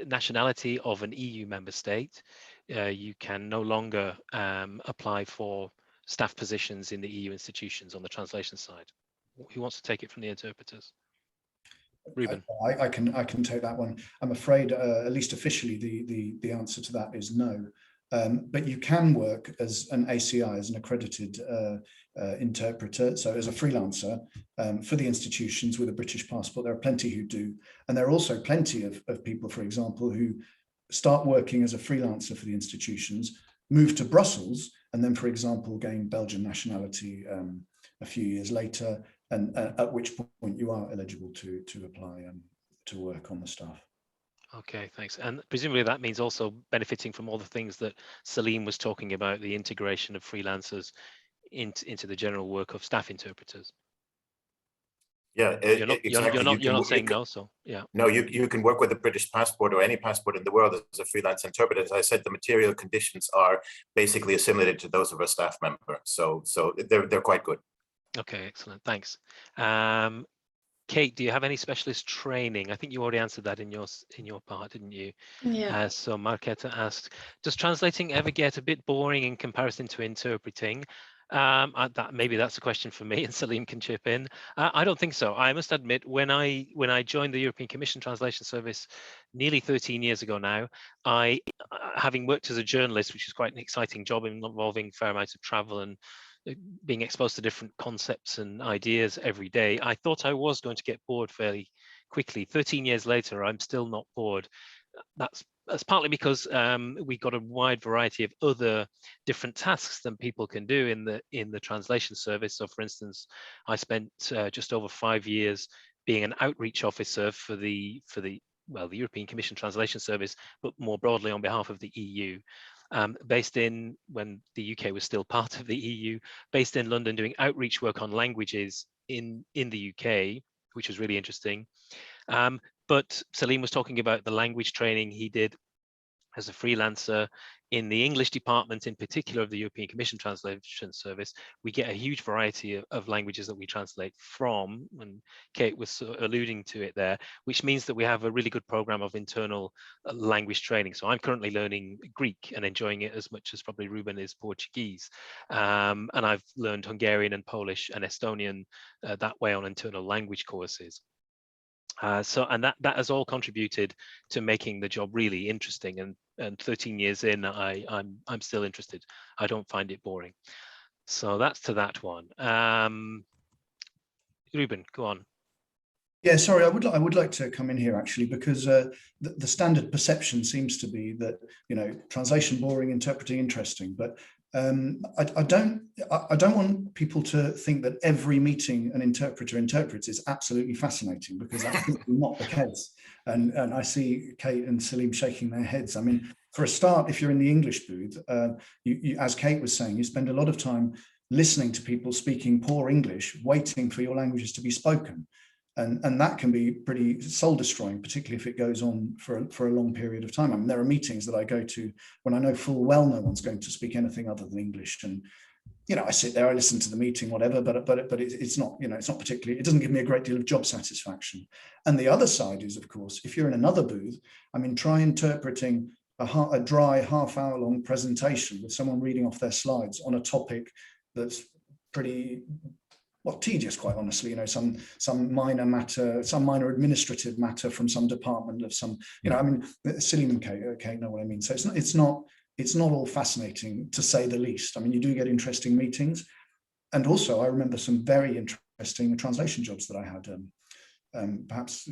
nationality of an EU member state, you can no longer apply for staff positions in the EU institutions on the translation side. Who wants to take it from the interpreters? Ruben. I can take that one. I'm afraid, at least officially, the answer to that is no. But you can work as an ACI, as an accredited interpreter, so as a freelancer for the institutions with a British passport. There are plenty who do. And there are also plenty of people, for example, who start working as a freelancer for the institutions, move to Brussels, and then, for example, gain Belgian nationality a few years later, and at which point you are eligible to apply to work on the staff. Okay, thanks. And presumably that means also benefiting from all the things that Salim was talking about, the integration of freelancers into the general work of staff interpreters. Yeah, You're exactly. not saying no, so yeah. No, you can work with a British passport or any passport in the world as a freelance interpreter. As I said, the material conditions are basically assimilated to those of a staff member. So they're quite good. Okay, excellent. Thanks. Kate, do you have any specialist training? I think you already answered that in your part, didn't you? Yeah. So Marketa asked, does translating ever get a bit boring in comparison to interpreting? Maybe that's a question for me, and Salim can chip in. I don't think so. I must admit, when I joined the European Commission Translation Service nearly 13 years ago now, having worked as a journalist, which is quite an exciting job involving a fair amount of travel and being exposed to different concepts and ideas every day, I thought I was going to get bored fairly quickly. 13 years later, I'm still not bored. That's partly because we got a wide variety of other different tasks that people can do in the translation service. So, for instance, I spent just over 5 years being an outreach officer for the European Commission Translation Service, but more broadly on behalf of the EU. Based in, when the UK was still part of the EU, based in London, doing outreach work on languages in the UK, which was really interesting. But Salim was talking about the language training he did as a freelancer in the English department, in particular of the European Commission Translation Service. We get a huge variety of languages that we translate from, and Kate was alluding to it there, which means that we have a really good program of internal language training. So I'm currently learning Greek and enjoying it as much as probably Ruben is Portuguese. And I've learned Hungarian and Polish and Estonian that way on internal language courses. And that has all contributed to making the job really interesting, and 13 years in, I'm still interested. I don't find it boring. So that's to that one. Ruben, go on. Yeah, sorry, I would like to come in here actually, because the standard perception seems to be that, you know, translation boring, interpreting interesting, but I don't want people to think that every meeting an interpreter interprets is absolutely fascinating, because that's not the case. And I see Kate and Salim shaking their heads. I mean, for a start, if you're in the English booth, you, as Kate was saying, you spend a lot of time listening to people speaking poor English, waiting for your languages to be spoken. And that can be pretty soul destroying, particularly if it goes on for a long period of time. I mean, there are meetings that I go to when I know full well no one's going to speak anything other than English. And, you know, I sit there, I listen to the meeting, whatever, but it's not, you know, it's not particularly, it doesn't give me a great deal of job satisfaction. And the other side is, of course, if you're in another booth, I mean, try interpreting a dry half-hour-long presentation with someone reading off their slides on a topic that's pretty, well, tedious, quite honestly, you know, some minor matter, some minor administrative matter from some department of some, you know, I mean, Salim and Kate know what I mean. So it's not all fascinating, to say the least. I mean, you do get interesting meetings. And also, I remember some very interesting translation jobs that I had. Perhaps,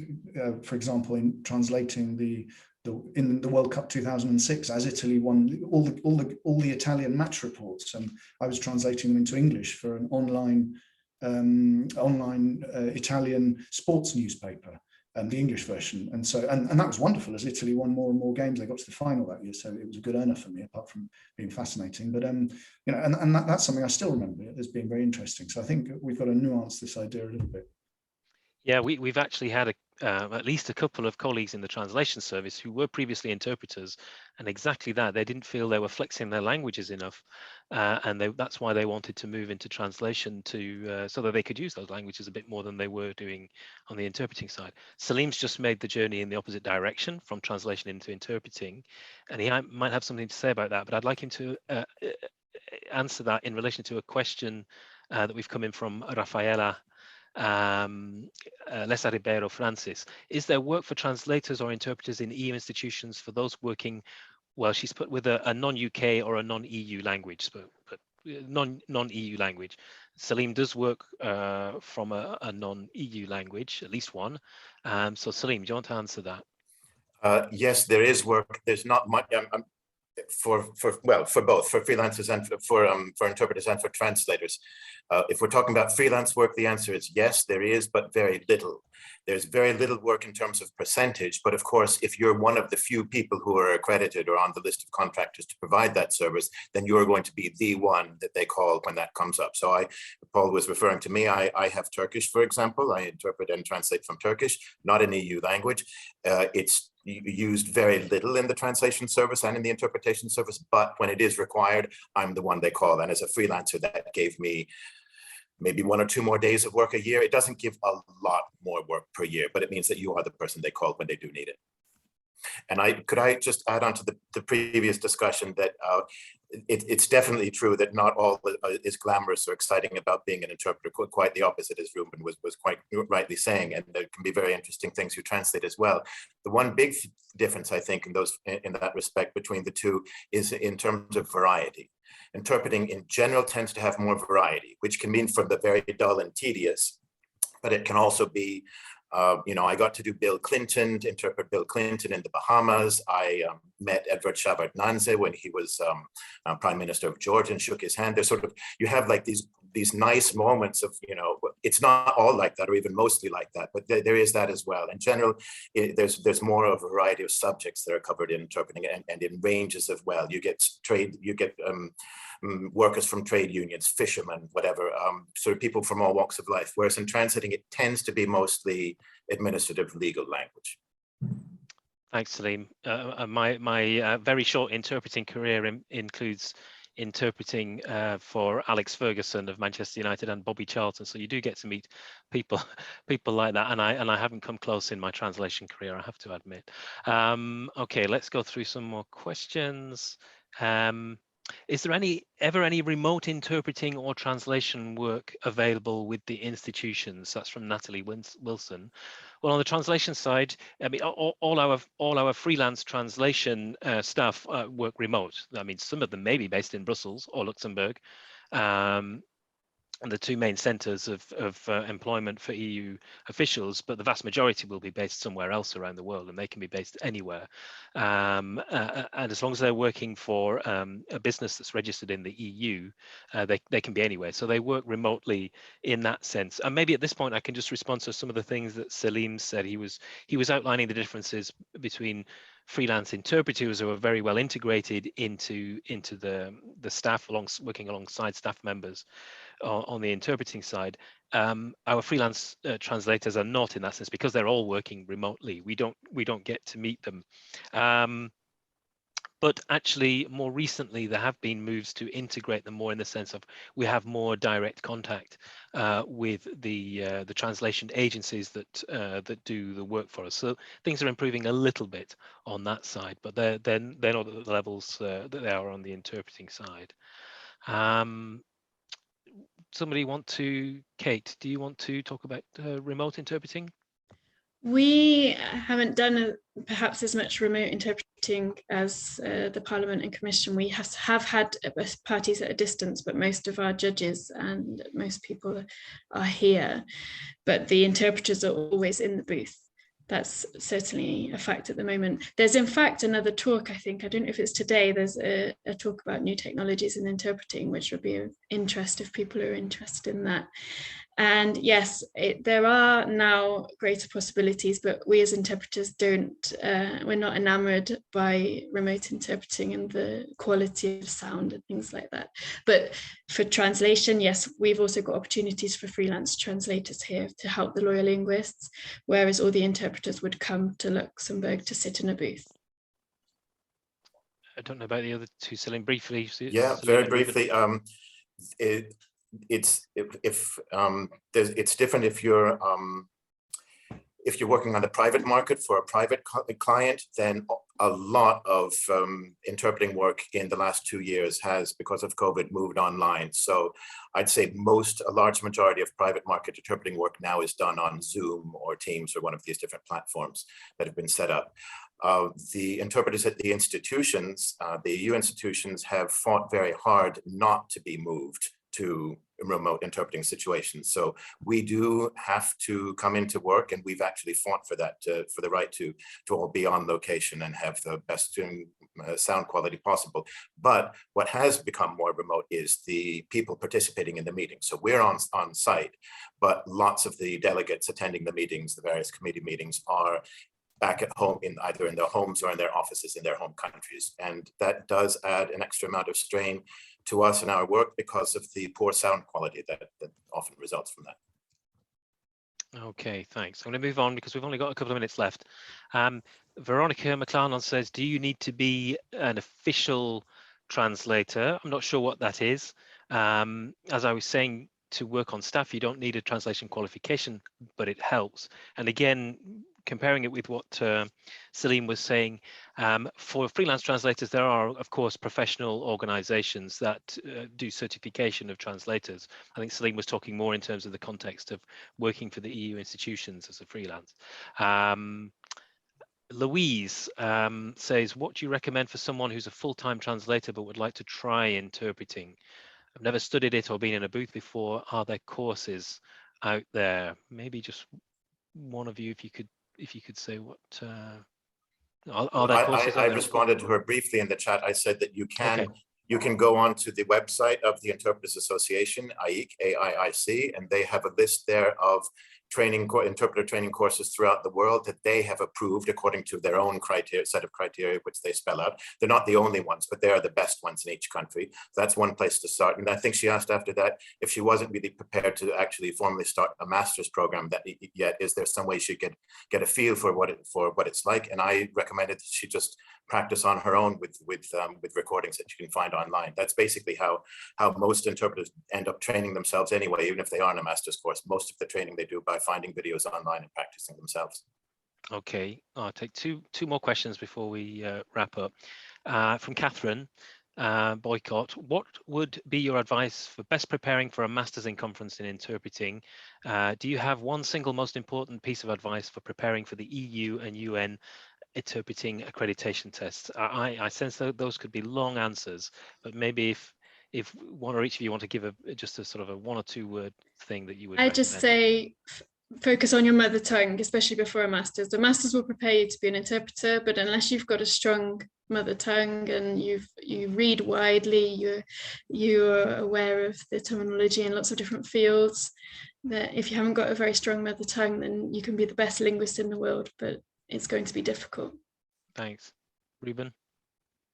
for example, in translating the in the World Cup 2006, as Italy won all the Italian match reports, and I was translating them into English for an online Italian sports newspaper, the English version. And so and that was wonderful, as Italy won more and more games. They got to the final that year, so it was a good earner for me, apart from being fascinating. But you know, and that's something I still remember as being very interesting. So I think we've got to nuance this idea a little bit. Yeah, we've actually had at least a couple of colleagues in the translation service who were previously interpreters, and exactly that, they didn't feel they were flexing their languages enough, and that's why they wanted to move into translation to so that they could use those languages a bit more than they were doing on the interpreting side. Salim's just made the journey in the opposite direction from translation into interpreting, and he might have something to say about that, but I'd like him to answer that in relation to a question that we've come in from Rafaela Lessa Ribeiro Francis. Is there work for translators or interpreters in EU institutions for those working, well, she's put with a non-UK or a non-EU language, but non-EU language. Salim does work from a non-EU language, at least one. So Salim, do you want to answer that? Yes, there is work. There's not much for both, for freelancers and for interpreters and for translators. If we're talking about freelance work, the answer is yes, there is, but very little. There's very little work in terms of percentage, but of course, if you're one of the few people who are accredited or on the list of contractors to provide that service, then you're going to be the one that they call when that comes up. So Paul was referring to me. I have Turkish, for example. I interpret and translate from Turkish, not an EU language. It's used very little in the translation service and in the interpretation service, but when it is required, I'm the one they call. And as a freelancer, that gave me maybe 1 or 2 more days of work a year. It doesn't give a lot more work per year, but it means that you are the person they call when they do need it. And could I just add on to the previous discussion that it's definitely true that not all is glamorous or exciting about being an interpreter. Quite the opposite, as Ruben was quite rightly saying, and there can be very interesting things you translate as well. The one big difference, I think, in that respect between the two is in terms of variety. Interpreting in general tends to have more variety, which can mean from the very dull and tedious, but it can also be I got to do interpret Bill Clinton in the Bahamas. I met Edward Shevardnadze when he was Prime Minister of Georgia and shook his hand. There's you have like these nice moments of, it's not all like that or even mostly like that, but there is that as well. In general, there's more of a variety of subjects that are covered in interpreting and in ranges as well. You get workers from trade unions, fishermen, whatever, sort of people from all walks of life. Whereas in translating, it tends to be mostly administrative legal language. Thanks, Salim. My very short interpreting career includes interpreting for Alex Ferguson of Manchester United and Bobby Charlton. So you do get to meet people like that. And I haven't come close in my translation career, I have to admit. Okay, let's go through some more questions. Is there ever any remote interpreting or translation work available with the institutions? That's from Natalie Wilson. Well, on the translation side, I mean, all our freelance translation staff work remote. I mean, some of them may be based in Brussels or Luxembourg, and the two main centres of employment for EU officials, but the vast majority will be based somewhere else around the world, and they can be based anywhere. And as long as they're working for a business that's registered in the EU, they can be anywhere. So they work remotely in that sense. And maybe at this point, I can just respond to some of the things that Salim said. He was outlining the differences between freelance interpreters who are very well integrated into the staff, working alongside staff members on the interpreting side. Our freelance translators are not in that sense because they're all working remotely. We don't get to meet them. But actually, more recently, there have been moves to integrate them more in the sense of we have more direct contact with the translation agencies that do the work for us. So things are improving a little bit on that side, but they're not at the levels that they are on the interpreting side. Kate, do you want to talk about remote interpreting? We haven't done perhaps as much remote interpreting as the Parliament and Commission. We have had parties at a distance, but most of our judges and most people are here. But the interpreters are always in the booth. that's certainly a fact at the moment. There's in fact another talk, I think, I don't know if it's today, there's a talk about new technologies in interpreting, which would be of interest if people are interested in that. And yes, there are now greater possibilities, but we as interpreters we're not enamored by remote interpreting and the quality of sound and things like that. But for translation, yes, we've also got opportunities for freelance translators here to help the lawyer linguists, whereas all the interpreters would come to Luxembourg to sit in a booth. I don't know about the other two, Salim, briefly. Yeah, Salim very and Ruben. briefly. It's different if you're working on the private market for a private client. Then a lot of interpreting work in the last 2 years has, because of COVID, moved online. So I'd say a large majority of private market interpreting work now is done on Zoom or Teams or one of these different platforms that have been set up. The interpreters at the institutions, the EU institutions, have fought very hard not to be moved to remote interpreting situations. So we do have to come into work, and we've actually fought for that, for the right to all be on location and have the best sound quality possible. But what has become more remote is the people participating in the meeting. So we're on site, but lots of the delegates attending the meetings, the various committee meetings, are back at home, either in their homes or in their offices in their home countries. And that does add an extra amount of strain to us in our work because of the poor sound quality that often results from that. Okay, thanks. I'm going to move on because we've only got a couple of minutes left. Veronica McLarnon says, do you need to be an official translator? I'm not sure what that is. As I was saying, to work on staff, you don't need a translation qualification, but it helps. And again, comparing it with what Salim was saying, for freelance translators, there are, of course, professional organizations that do certification of translators. I think Salim was talking more in terms of the context of working for the EU institutions as a freelance. Louise says, what do you recommend for someone who's a full-time translator but would like to try interpreting? I've never studied it or been in a booth before. Are there courses out there? Maybe just one of you, if you could say what are there courses? I responded to her briefly in the chat. I said that you can go onto the website of the Interpreters Association, AIC, AIIC, and they have a list there of interpreter training courses throughout the world that they have approved according to their own set of criteria, which they spell out. They're not the only ones, but they are the best ones in each country. So that's one place to start. And I think she asked after that if she wasn't really prepared to actually formally start a master's program yet. Is there some way she could get a feel for what it's like? And I recommended that she just practice on her own with recordings that you can find online. That's basically how most interpreters end up training themselves anyway, even if they aren't a master's course. Most of the training they do by finding videos online and practicing themselves. Okay, I'll take two more questions before we wrap up. From Catherine Boycott, what would be your advice for best preparing for a Masters in Conference in Interpreting? Do you have one single most important piece of advice for preparing for the EU and UN interpreting accreditation tests? I sense that those could be long answers, but maybe if one or each of you want to give just a sort of a 1 or 2 word thing that you would recommend. just say focus on your mother tongue, especially before a master's. The master's will prepare you to be an interpreter, but unless you've got a strong mother tongue and you read widely, you're aware of the terminology in lots of different fields, that if you haven't got a very strong mother tongue, then you can be the best linguist in the world, but it's going to be difficult. Thanks. Ruben?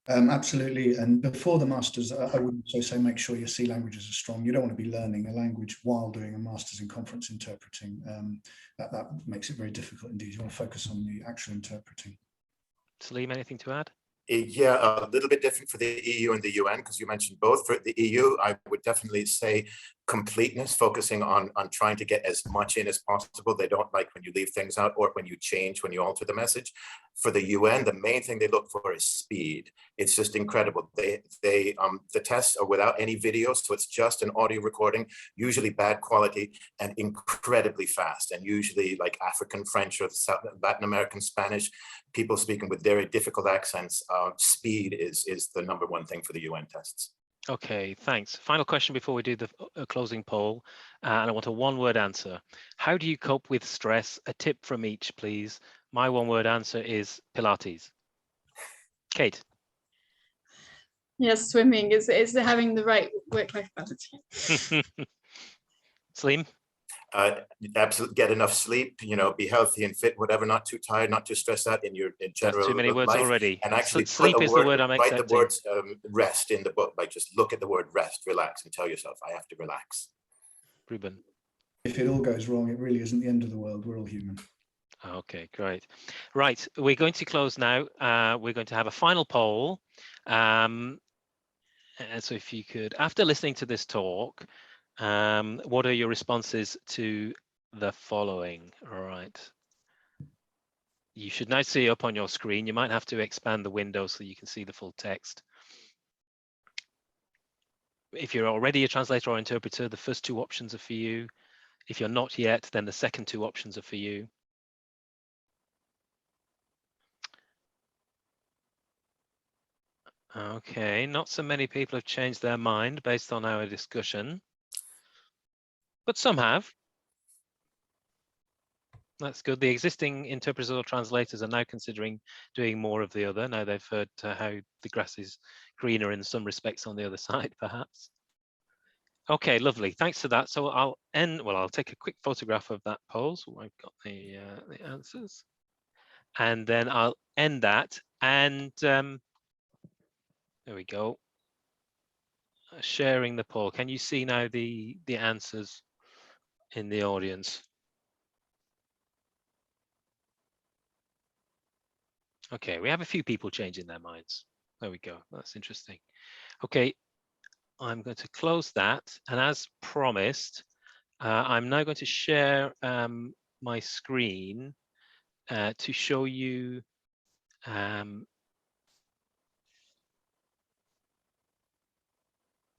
Absolutely. And before the Masters, I would also say make sure your C languages are strong. You don't want to be learning a language while doing a Masters in Conference interpreting. That makes it very difficult indeed. You want to focus on the actual interpreting. Salim, anything to add? Yeah, a little bit different for the EU and the UN, because you mentioned both. For the EU, I would definitely say completeness, focusing on trying to get as much in as possible. They don't like when you leave things out or when you alter the message. For the UN, the main thing they look for is speed. It's just incredible. The tests are without any video, so it's just an audio recording, usually bad quality and incredibly fast. And usually like African French or Latin American Spanish, people speaking with very difficult accents. Speed is the #1 thing for the UN tests. Okay, thanks. Final question before we do the closing poll, and I want a 1-word answer. How do you cope with stress? A tip from each, please. My one-word answer is Pilates. Kate. Yes, swimming is having the right work-life balance. Salim. Absolutely, get enough sleep, be healthy and fit, whatever, not too tired, not too stressed out in general. That's too many words life. already. And actually sleep is the word I'm write accepting. the words rest in the book. Like, just look at the word rest, relax, and tell yourself, I have to relax. Ruben. If it all goes wrong, it really isn't the end of the world. We're all human. Okay, great. Right, we're going to close now. We're going to have a final poll. And so if you could, after listening to this talk, what are your responses to the following? All right. You should now see up on your screen. You might have to expand the window so you can see the full text. If you're already a translator or interpreter, the first two options are for you. If you're not yet, then the second two options are for you. Okay, not so many people have changed their mind based on our discussion, but some have. That's good. The existing interpreters or translators are now considering doing more of the other. Now they've heard how the grass is greener in some respects on the other side, perhaps. Okay, lovely. Thanks for that. So I'll take a quick photograph of that poll. So I've got the answers, and then I'll end that. And there we go. Sharing the poll. Can you see now the answers in the audience? Okay, we have a few people changing their minds. There we go. That's interesting. Okay, I'm going to close that. And as promised, I'm now going to share my screen to show you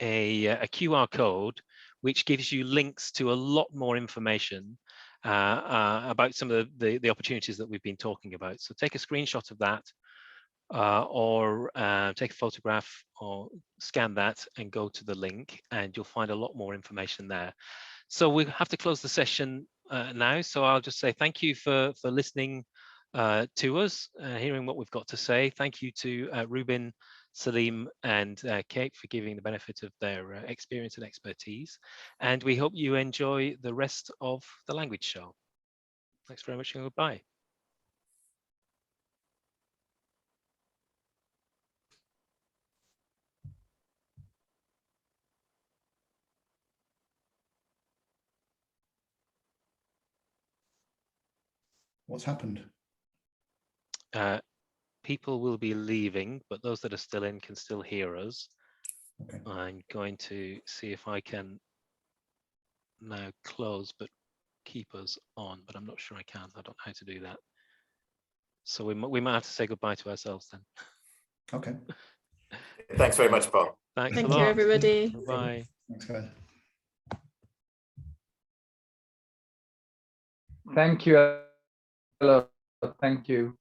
a QR code, which gives you links to a lot more information about some of the opportunities that we've been talking about. So take a screenshot of that, or take a photograph or scan that and go to the link, and you'll find a lot more information there. So we have to close the session now. So I'll just say thank you for listening to us, hearing what we've got to say. Thank you to Ruben, Salim, and Kate for giving the benefit of their experience and expertise. And we hope you enjoy the rest of the language show. Thanks very much and goodbye. What's happened? People will be leaving, but those that are still in can still hear us. Okay. I'm going to see if I can now close, but keep us on, but I'm not sure I can. I don't know how to do that. So we might have to say goodbye to ourselves then. Okay. Thanks very much, Paul. Thanks Thank a lot. you, everybody. Bye. Thanks, guys. Thank you. Hello. Thank you.